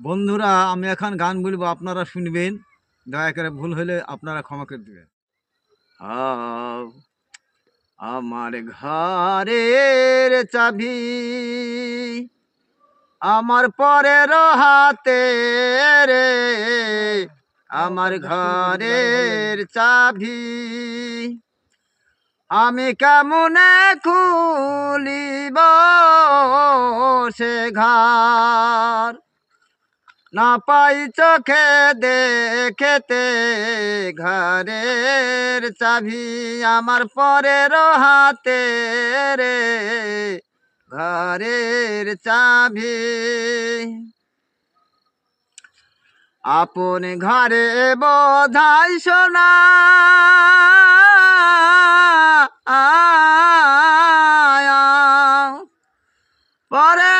বন্ধুরা, আমি এখন গান বলবো, আপনারা শুনবেন। দয়া করে ভুল হলে আপনারা ক্ষমা করে দেবেন। আও, আমার ঘরের চাবি আমার পরের হাতে রে, আমার ঘরের চাবি আমি কেমনে খুলিব সে ঘর, না পাই চোখে দেখেতে ঘরের চাবি আমার পরের হাতে রে, ঘরের চাবি। আপন ঘরে বোধাই সোনা পরে